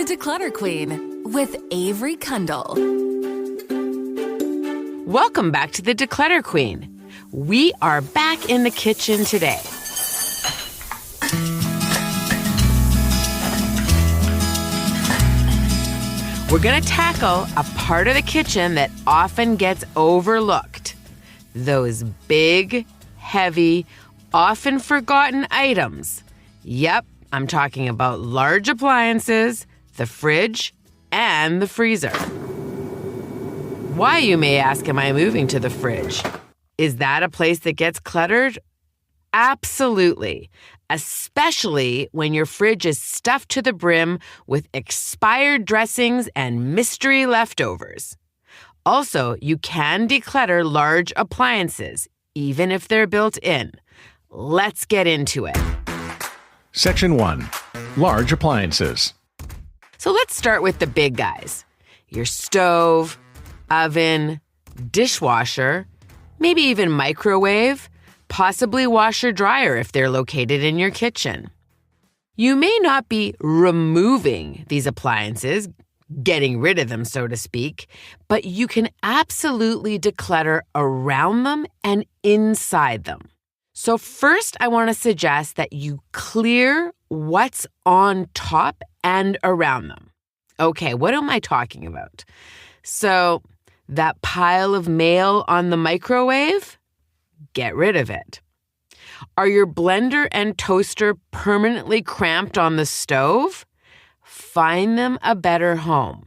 Declutter Queen with Avery Kundle. Welcome back to the Declutter Queen. We are back in the kitchen today. We're going to tackle a part of the kitchen that often gets overlooked. Those big, heavy, often forgotten items. Yep, I'm talking about large appliances, the fridge, and the freezer. Why, you may ask, am I moving to the fridge? Is that a place that gets cluttered? Absolutely. Especially when your fridge is stuffed to the brim with expired dressings and mystery leftovers. Also, you can declutter large appliances, even if they're built in. Let's get into it. Section 1. Large appliances. So let's start with the big guys. Your stove, oven, dishwasher, maybe even microwave, possibly washer-dryer if they're located in your kitchen. You may not be removing these appliances, getting rid of them, so to speak, but you can absolutely declutter around them and inside them. So first, I want to suggest that you clear what's on top and around them. Okay, what am I talking about? So that pile of mail on the microwave? Get rid of it. Are your blender and toaster permanently cramped on the stove? Find them a better home.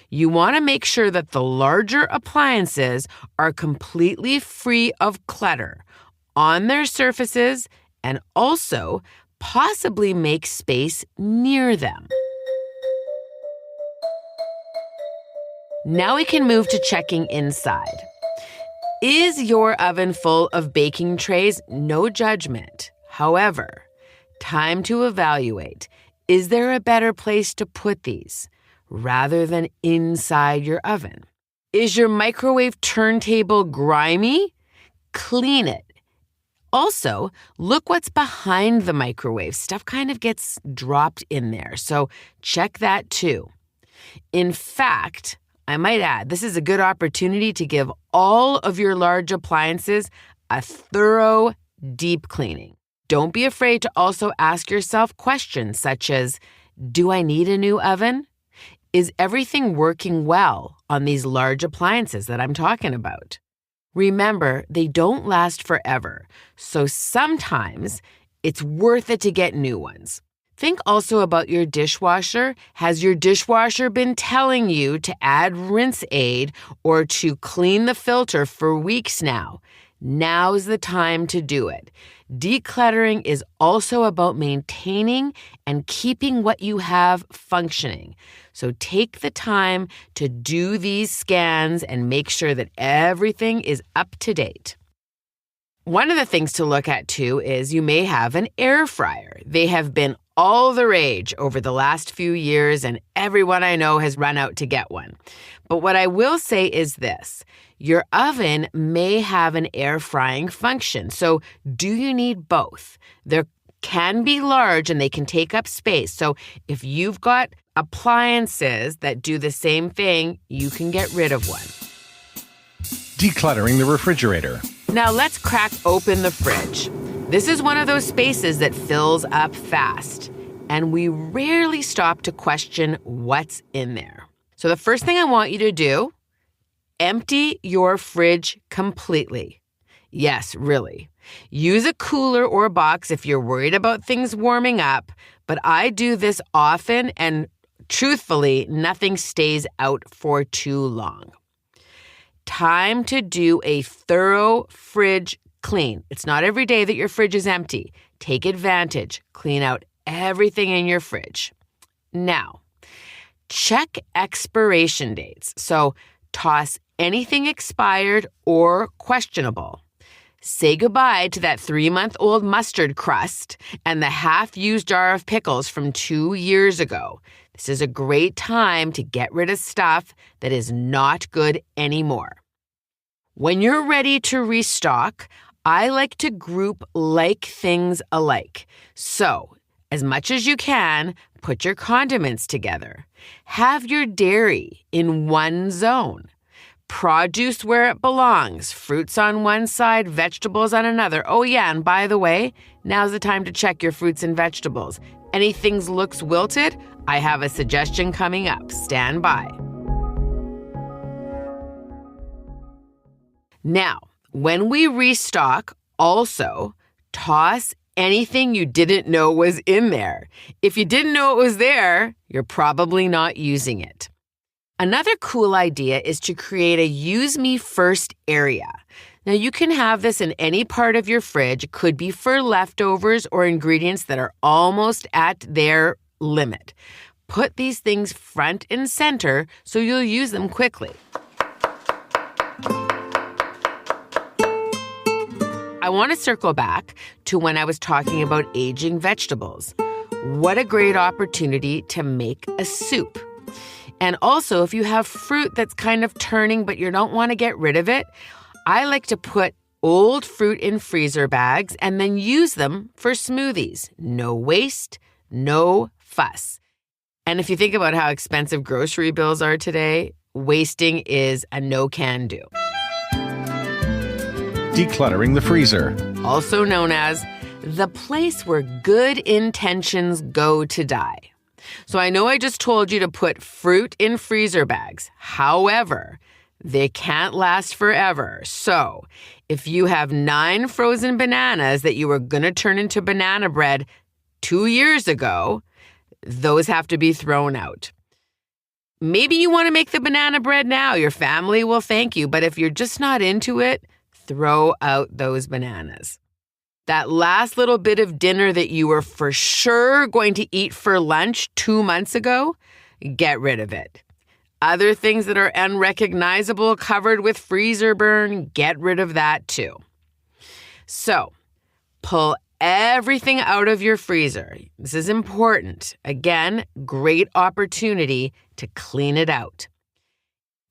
You want to make sure that the larger appliances are completely free of clutter on their surfaces and also possibly make space near them. Now we can move to checking inside. Is your oven full of baking trays? No judgment. However, time to evaluate. Is there a better place to put these rather than inside your oven? Is your microwave turntable grimy? Clean it. Also, look what's behind the microwave. Stuff kind of gets dropped in there, so check that too. In fact, I might add, this is a good opportunity to give all of your large appliances a thorough deep cleaning. Don't be afraid to also ask yourself questions such as, do I need a new oven? Is everything working well on these large appliances that I'm talking about? Remember, they don't last forever, so sometimes it's worth it to get new ones. Think also about your dishwasher. Has your dishwasher been telling you to add rinse aid or to clean the filter for weeks now? Now's the time to do it. Decluttering is also about maintaining and keeping what you have functioning. So take the time to do these scans and make sure that everything is up to date. One of the things to look at too is you may have an air fryer. They have been all the rage over the last few years, and everyone I know has run out to get one. But what I will say is this. Your oven may have an air frying function. So do you need both? There can be large and they can take up space. So if you've got appliances that do the same thing, you can get rid of one. Decluttering the refrigerator. Now let's crack open the fridge. This is one of those spaces that fills up fast, and we rarely stop to question what's in there. So the first thing I want you to do, empty your fridge completely. Yes, really. Use a cooler or box if you're worried about things warming up, but I do this often, and truthfully, nothing stays out for too long. Time to do a thorough fridge clean. It's not every day that your fridge is empty. Take advantage. Clean out everything in your fridge. Now, check expiration dates. So toss anything expired or questionable. Say goodbye to that 3-month-old mustard crust and the half-used jar of pickles from 2 years ago. This is a great time to get rid of stuff that is not good anymore. When you're ready to restock, I like to group like things alike. So, As much as you can, put your condiments together. Have your dairy in one zone. Produce where it belongs. Fruits on one side, vegetables on another. Oh yeah, and by the way, now's the time to check your fruits and vegetables. Anything looks wilted? I have a suggestion coming up. Stand by. Now, when we restock, also toss anything you didn't know was in there. If you didn't know it was there, you're probably not using it. Another cool idea is to create a use me first area. Now you can have this in any part of your fridge. It could be for leftovers or ingredients that are almost at their limit. Put these things front and center so you'll use them quickly. I want to circle back to when I was talking about aging vegetables. What a great opportunity to make a soup. And also, if you have fruit that's kind of turning but you don't want to get rid of it, I like to put old fruit in freezer bags and then use them for smoothies. No waste, no fuss. And if you think about how expensive grocery bills are today, wasting is a no-can-do. Decluttering the freezer. Also known as the place where good intentions go to die. So I know I just told you to put fruit in freezer bags. However, they can't last forever. So if you have 9 frozen bananas that you were going to turn into banana bread 2 years ago, those have to be thrown out. Maybe you want to make the banana bread now. Your family will thank you. But if you're just not into it, throw out those bananas. That last little bit of dinner that you were for sure going to eat for lunch 2 months ago, get rid of it. Other things that are unrecognizable, covered with freezer burn, get rid of that too. So, pull everything out of your freezer. This is important. Again, great opportunity to clean it out.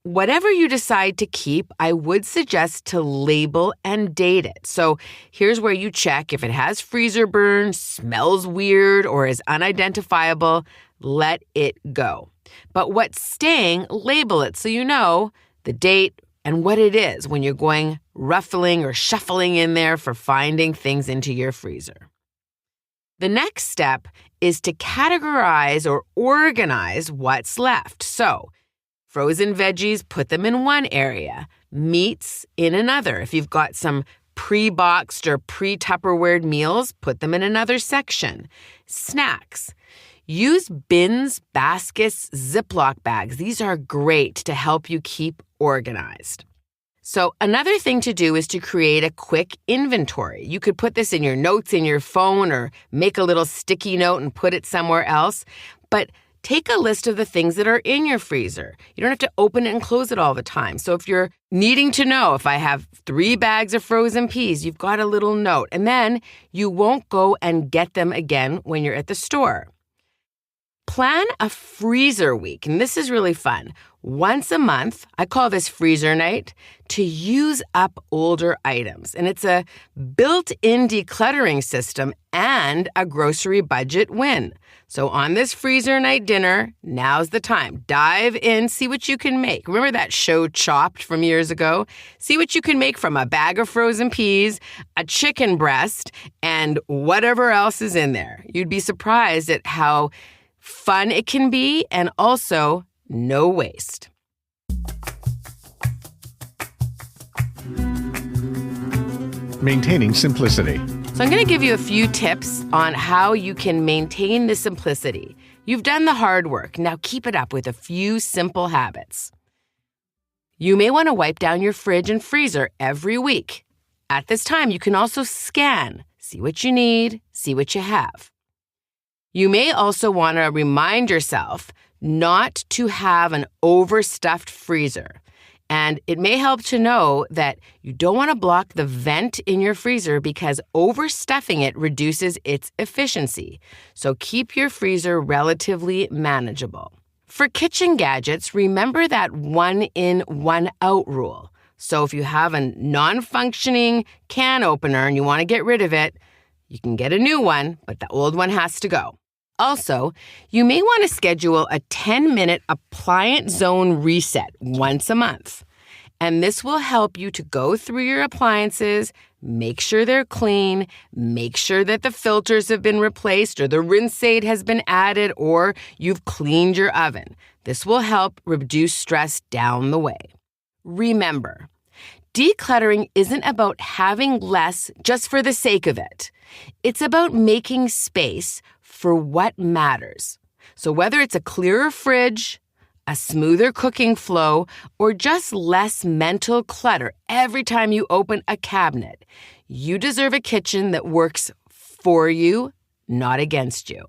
Whatever you decide to keep, I would suggest to label and date it. So here's where you check if it has freezer burn, smells weird, or is unidentifiable, let it go. But what's staying, label it so you know the date and what it is when you're going ruffling or shuffling in there for finding things into your freezer. The next step is to categorize or organize what's left. So, frozen veggies, put them in one area. Meats in another. If you've got some pre-boxed or pre-Tupperwared meals, put them in another section. Snacks. Use bins, baskets, Ziploc bags. These are great to help you keep organized. So another thing to do is to create a quick inventory. You could put this in your notes in your phone or make a little sticky note and put it somewhere else. But take a list of the things that are in your freezer. You don't have to open it and close it all the time. So if you're needing to know if I have 3 bags of frozen peas, you've got a little note. And then you won't go and get them again when you're at the store. Plan a freezer week, and this is really fun. Once a month, I call this freezer night, to use up older items. And it's a built-in decluttering system and a grocery budget win. So on this freezer night dinner, now's the time. Dive in, see what you can make. Remember that show Chopped from years ago? See what you can make from a bag of frozen peas, a chicken breast, and whatever else is in there. You'd be surprised at how fun it can be, and also no waste. Maintaining simplicity. So I'm going to give you a few tips on how you can maintain the simplicity. You've done the hard work. Now keep it up with a few simple habits. You may want to wipe down your fridge and freezer every week. At this time, you can also scan, see what you need, see what you have. You may also want to remind yourself not to have an overstuffed freezer. And it may help to know that you don't want to block the vent in your freezer because overstuffing it reduces its efficiency. So keep your freezer relatively manageable. For kitchen gadgets, remember that 1 in, 1 out rule. So if you have a non-functioning can opener and you want to get rid of it, you can get a new one, but the old one has to go. Also, you may want to schedule a 10-minute appliance zone reset once a month. And this will help you to go through your appliances, make sure they're clean, make sure that the filters have been replaced or the rinse aid has been added or you've cleaned your oven. This will help reduce stress down the way. Remember, decluttering isn't about having less just for the sake of it. It's about making space for what matters. So whether it's a clearer fridge, a smoother cooking flow, or just less mental clutter every time you open a cabinet, you deserve a kitchen that works for you, not against you.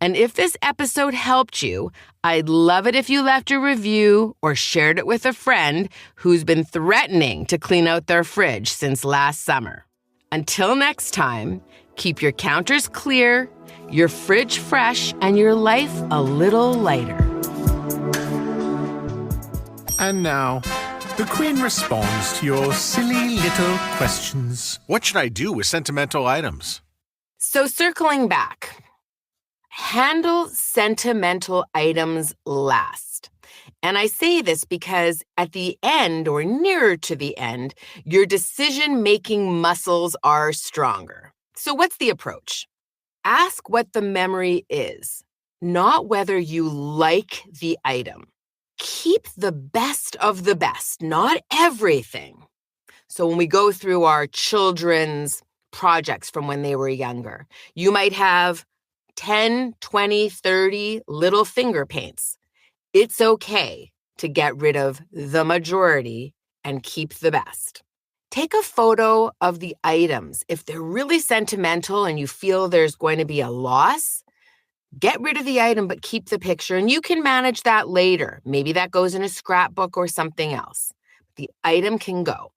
And if this episode helped you, I'd love it if you left a review or shared it with a friend who's been threatening to clean out their fridge since last summer. Until next time, keep your counters clear, your fridge fresh, and your life a little lighter. And now, the Queen responds to your silly little questions. What should I do with sentimental items? So circling back, handle sentimental items last. And I say this because at the end or nearer to the end, your decision-making muscles are stronger. So what's the approach? Ask what the memory is, not whether you like the item. Keep the best of the best, not everything. So when we go through our children's projects from when they were younger, you might have 10, 20, 30 little finger paints. It's okay to get rid of the majority and keep the best. Take a photo of the items. If they're really sentimental and you feel there's going to be a loss, get rid of the item, but keep the picture, and you can manage that later. Maybe that goes in a scrapbook or something else. The item can go.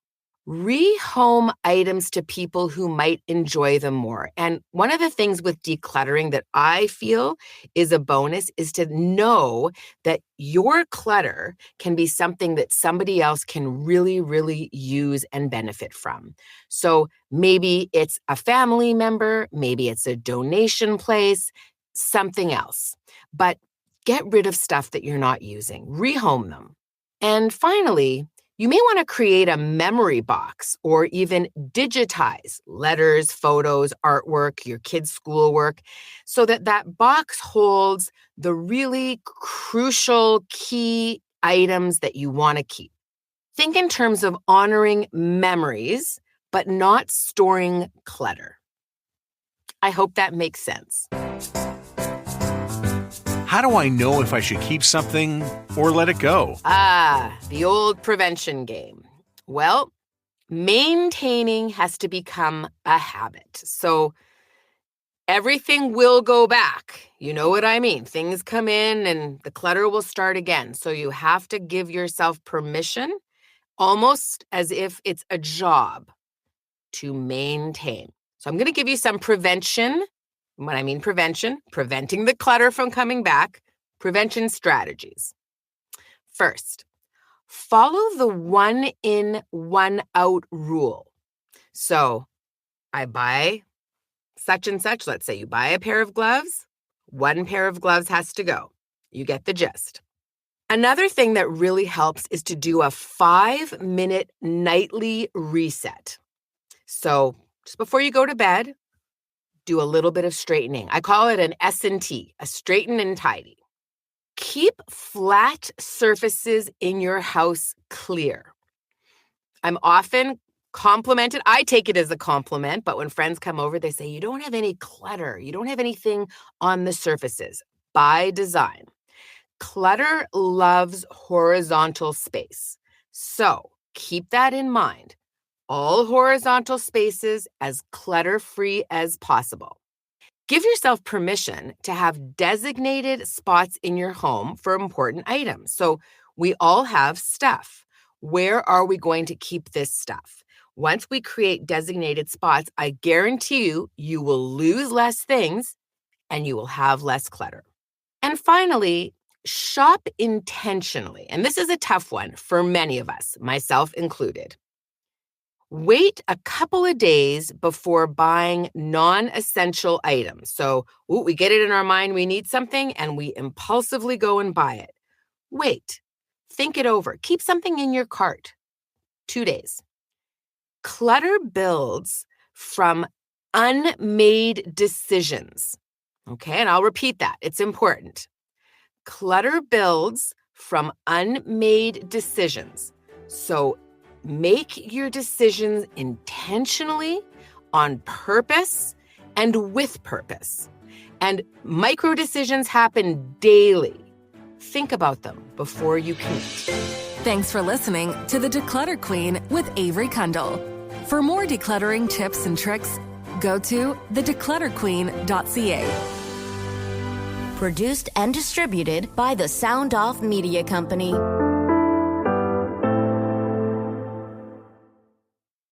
Rehome items to people who might enjoy them more. And one of the things with decluttering that I feel is a bonus is to know that your clutter can be something that somebody else can really, really use and benefit from. So maybe it's a family member, maybe it's a donation place, something else. But get rid of stuff that you're not using. Rehome them. And finally, you may want to create a memory box or even digitize letters, photos, artwork, your kids' schoolwork, so that that box holds the really crucial key items that you want to keep. Think in terms of honoring memories, but not storing clutter. I hope that makes sense. How do I know if I should keep something or let it go? The old prevention game. Well, maintaining has to become a habit. So everything will go back. You know what I mean? Things come in and the clutter will start again. So you have to give yourself permission, almost as if it's a job, to maintain. So I'm going to give you some prevention. When I mean prevention, preventing the clutter from coming back, prevention strategies. First, follow the 1 in, 1 out rule. So I buy such and such. Let's say you buy a pair of gloves. 1 pair of gloves has to go. You get the gist. Another thing that really helps is to do a 5-minute nightly reset. So just before you go to bed, do a little bit of straightening. I call it an S&T, a straighten and tidy. Keep flat surfaces in your house clear. I'm often complimented. I take it as a compliment, but when friends come over, they say, you don't have any clutter. You don't have anything on the surfaces. By design. Clutter loves horizontal space. So keep that in mind. All horizontal spaces as clutter-free as possible. Give yourself permission to have designated spots in your home for important items. So we all have stuff. Where are we going to keep this stuff? Once we create designated spots, I guarantee you, you will lose less things and you will have less clutter. And finally, shop intentionally. And this is a tough one for many of us, myself included. Wait a couple of days before buying non-essential items. So we get it in our mind we need something and we impulsively go and buy it. Wait, think it over. Keep something in your cart. 2 days. Clutter builds from unmade decisions. Okay, and I'll repeat that. It's important. Clutter builds from unmade decisions. So make your decisions intentionally, on purpose, and with purpose. And micro decisions happen daily. Think about them before you commit. Thanks for listening to The Declutter Queen with Avery Kundle. For more decluttering tips and tricks, go to thedeclutterqueen.ca. Produced and distributed by the Sound Off Media Company.